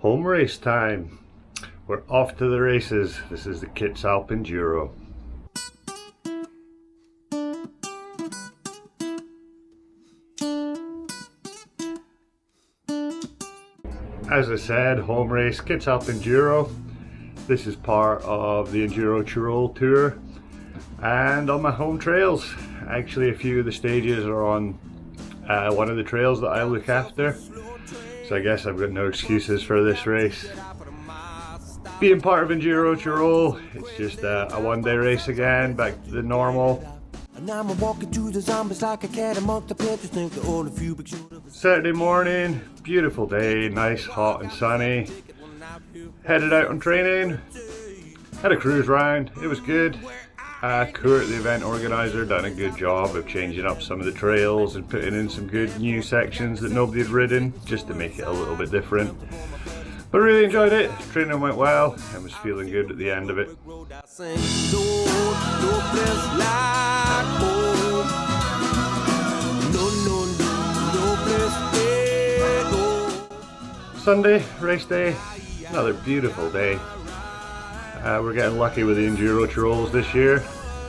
Home race time. We're off to the races. This is the Kitz Enduro. As I said, home race, Kitz Enduro. This is part of the Enduro Tyrol Tour and on my home trails. Actually, a few of the stages are on one of the trails that I look after. So I guess I've got no excuses for this race. Being part of Enduro Tyrol, it's just a one-day race again, back to the normal. Saturday morning, beautiful day, nice, hot and sunny. Headed out on training, had a cruise round, it was good. Kurt, the event organizer, done a good job of changing up some of the trails and putting in some good new sections that nobody had ridden, just to make it a little bit different. But really enjoyed it, training went well and was feeling good at the end of it. Sunday, race day, another beautiful day. We're getting lucky with the Enduro Tyrols this year.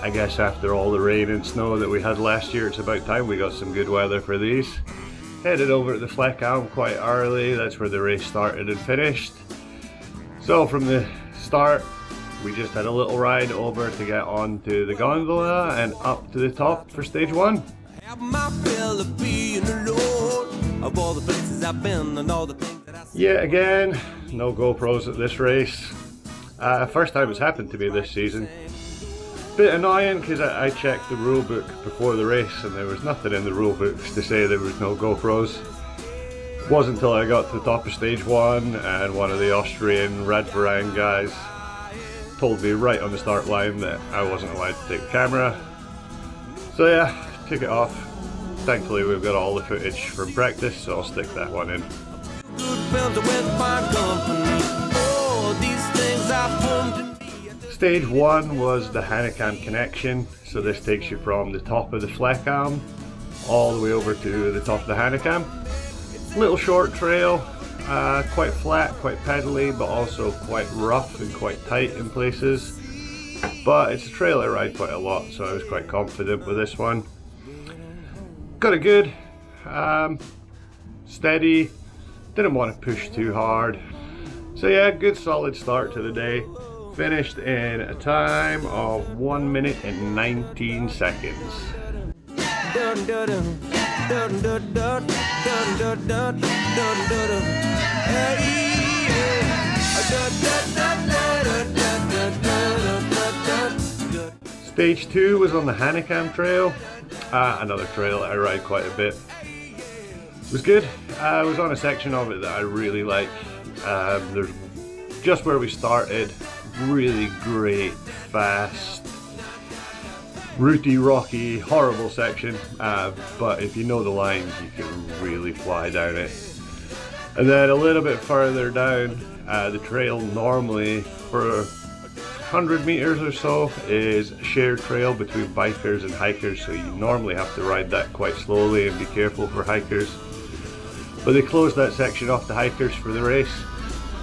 I guess after all the rain and snow that we had last year, it's about time we got some good weather for these. Headed over to the Fleckhelm quite early, that's where the race started and finished. So from the start, we just had a little ride over to get onto the gondola and up to the top for stage one. Yet again, no GoPros at this race. First time it's happened to me this season. Bit annoying because I checked the rule book before the race and there was nothing in the rule books to say there was no GoPros. It wasn't until I got to the top of stage one and one of the Austrian Radverein guys told me right on the start line that I wasn't allowed to take the camera. So yeah, took it off. Thankfully we've got all the footage from practice, so I'll stick that one in. Stage one was the Hanekamp connection, so this takes you from the top of the Fleckhelm all the way over to the top of the Hanekamp. Little short trail, quite flat, quite pedally, but also quite rough and quite tight in places. But it's a trail I ride quite a lot, so I was quite confident with this one. Got it good, steady, didn't want to push too hard. So yeah, good solid start to the day. Finished in a time of 1 minute and 19 seconds. Stage 2 was on the Hanekamp trail, another trail that I ride quite a bit. It was good. I was on a section of it that I really like. There's just where we started, really great, fast, rooty, rocky, horrible section, but if you know the lines you can really fly down it. And then a little bit further down, the trail normally for 100 meters or so is a shared trail between bikers and hikers, so you normally have to ride that quite slowly and be careful for hikers. But they closed that section off to hikers for the race.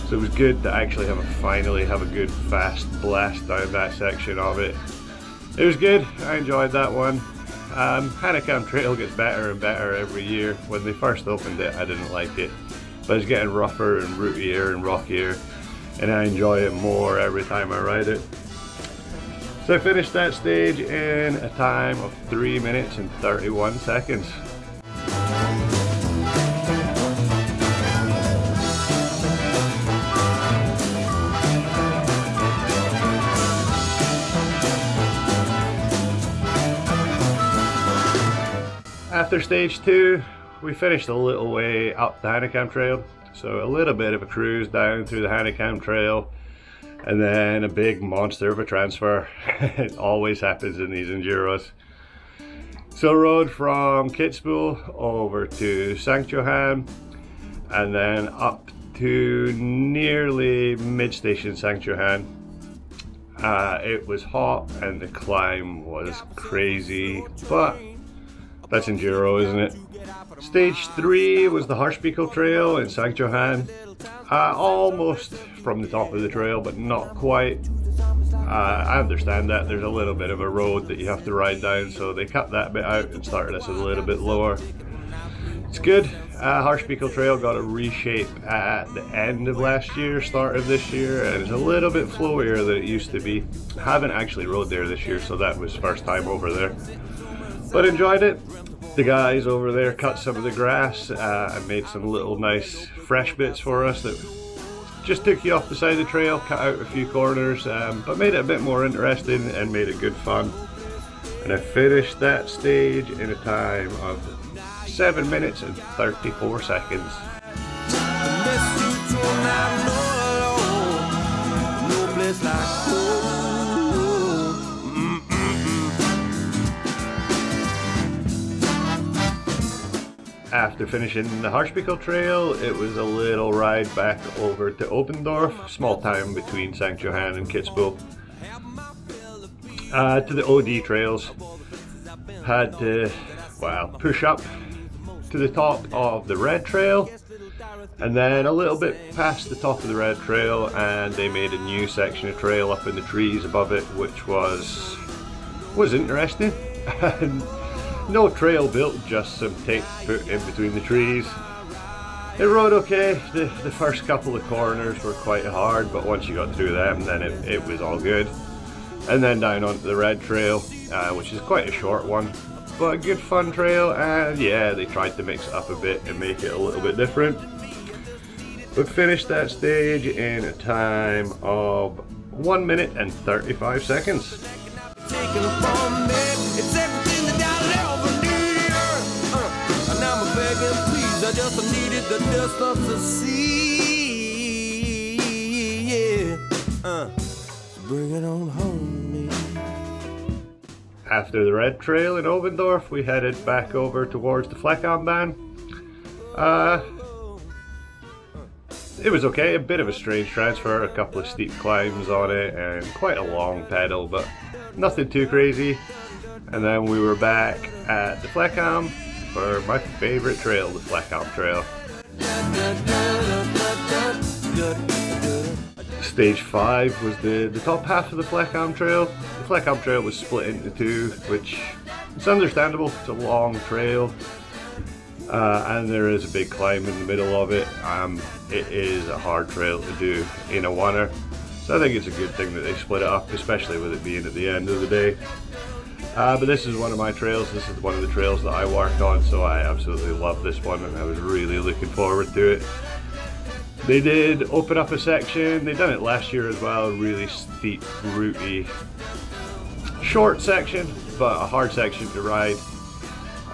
So it was good to actually finally have a good fast blast down that section of it. It was good, I enjoyed that one. Hanekamp Trail gets better and better every year. When they first opened it I didn't like it, but it's getting rougher and rootier and rockier and I enjoy it more every time I ride it. So I finished that stage in a time of 3 minutes and 31 seconds. After stage 2, we finished a little way up the Hanekamp trail, so a little bit of a cruise down through the Hanekamp trail, and then a big monster of a transfer. It always happens in these enduros. So rode from Kitzbühel over to St. Johann, and then up to nearly mid-station St. Johann. It was hot and the climb was crazy, but that's enduro, isn't it? Stage 3 was the Harshbickel Trail in St. Johann. Almost from the top of the trail, but not quite. I understand that there's a little bit of a road that you have to ride down, so they cut that bit out and started us a little bit lower. It's good. Harshbeekle Trail got a reshape at the end of last year, start of this year, and it's a little bit flowier than it used to be. I haven't actually rode there this year, so that was first time over there. But enjoyed it. The guys over there cut some of the grass and made some little nice fresh bits for us that just took you off the side of the trail, cut out a few corners, but made it a bit more interesting and made it good fun. And I finished that stage in a time of 7 minutes and 34 seconds. After finishing the Harshbeekle Trail, it was a little ride back over to Obendorf, small town between St. Johann and Kitzbühel. To the OD trails. Had to, well, push up to the top of the Red Trail, and then a little bit past the top of the Red Trail, and they made a new section of trail up in the trees above it, which was interesting. And no trail built, just some tape put in between the trees. It rode okay. The first couple of corners were quite hard, but once you got through them, then it was all good. And then down onto the Red Trail, which is quite a short one, but a good fun trail. And yeah, they tried to mix it up a bit and make it a little bit different. But finished that stage in a time of 1 minute and 35 seconds. I just needed the dust of the sea, yeah. Bring it on home, me. After the Red Trail in Obendorf, we headed back over towards the Fleckenbahn. It was okay, a bit of a strange transfer, a couple of steep climbs on it, and quite a long pedal, but nothing too crazy. And then we were back at the Fleckenbahn for my favourite trail, the Fleckenbahn Trail. Stage 5 was the top half of the Fleckenbahn Trail. The Fleckenbahn Trail was split into two, which is understandable. It's a long trail, and there is a big climb in the middle of it. It is a hard trail to do in a oneer, so I think it's a good thing that they split it up, especially with it being at the end of the day. But this is one of my trails. This is one of the trails that I work on, so I absolutely love this one, and I was really looking forward to it. They did open up a section. They've done it last year as well. Really steep, rooty, short section, but a hard section to ride.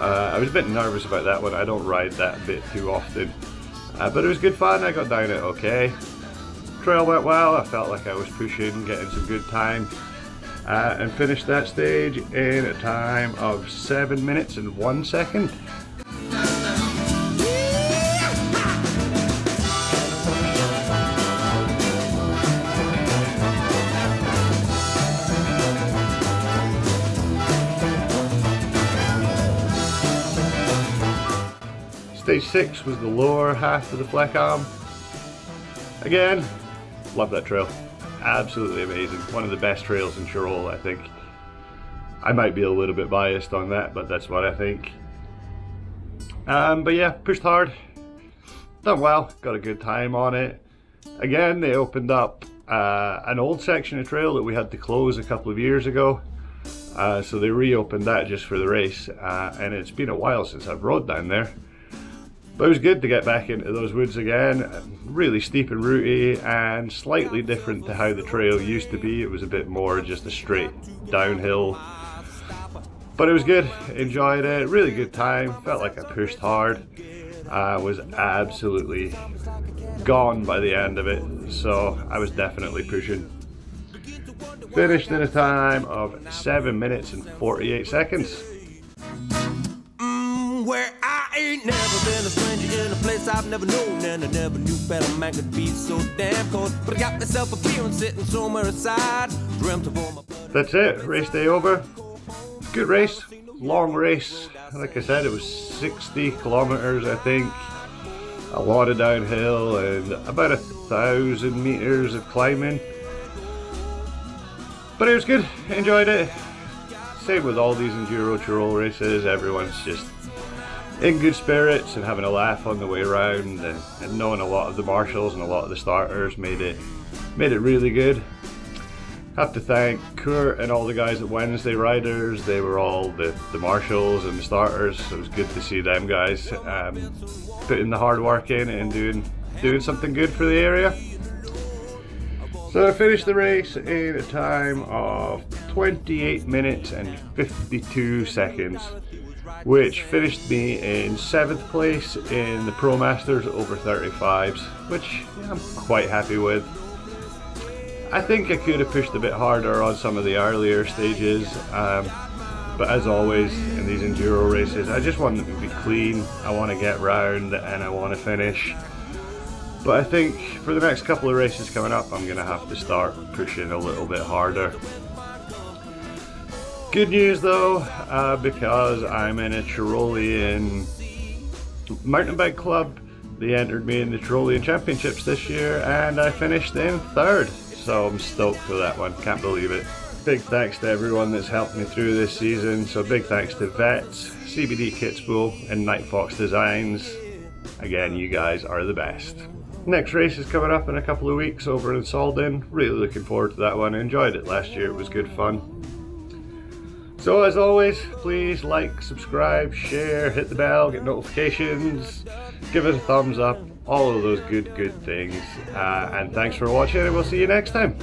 I was a bit nervous about that one. I don't ride that bit too often, but it was good fun. I got down it okay. Trail went well. I felt like I was pushing, getting some good time. And finished that stage in a time of 7 minutes and 1 second. Stage 6 was the lower half of the Fleckenbahn. Again, love that trail. Absolutely amazing. One of the best trails in Tyrol, I think. I might be a little bit biased on that, but that's what I think. But yeah, pushed hard. Done well. Got a good time on it. Again, they opened up an old section of trail that we had to close a couple of years ago. So they reopened that just for the race. And it's been a while since I've rode down there. But it was good to get back into those woods again. Really steep and rooty, and slightly different to how the trail used to be. It was a bit more just a straight downhill. But it was good, enjoyed it, really good time. Felt like I pushed hard. Was absolutely gone by the end of it, so I was definitely pushing. Finished in a time of 7 minutes and 48 seconds. Where I ain't never been a stranger in a place I've never known, and I never knew better man could be so damn cold. But I got myself a beer and sitting somewhere aside, dreamt of all my blood. That's it, race day over. Good race, long race. Like I said, it was 60 kilometers, I think. a lot of downhill and about 1,000 meters of climbing. But it was good, enjoyed it. Same with all these Enduro Tyrol races, everyone's just in good spirits and having a laugh on the way around, and knowing a lot of the marshals and a lot of the starters made it really good. Have to thank Kurt and all the guys at Wednesday Riders. They were all the marshals and the starters, so it was good to see them guys putting the hard work in and doing something good for the area. So I finished the race in a time of 28 minutes and 52 seconds, which finished me in 7th place in the Pro Masters over 35s, which I'm quite happy with. I think I could have pushed a bit harder on some of the earlier stages, but as always in these Enduro races, I just want them to be clean. I want to get round and I want to finish. But I think for the next couple of races coming up, I'm going to have to start pushing a little bit harder. Good news though, because I'm in a Tyrolean mountain bike club. They entered me in the Tyrolean Championships this year and I finished in 3rd. So I'm stoked with that one, can't believe it. Big thanks to everyone that's helped me through this season. So big thanks to Vets, CBD Kitz and Night Fox Designs. Again, you guys are the best. Next race is coming up in a couple of weeks over in Salden. Really looking forward to that one. I enjoyed it last year, it was good fun. So as always, please like, subscribe, share, hit the bell, get notifications, give us a thumbs up, all of those good things. And thanks for watching, and we'll see you next time.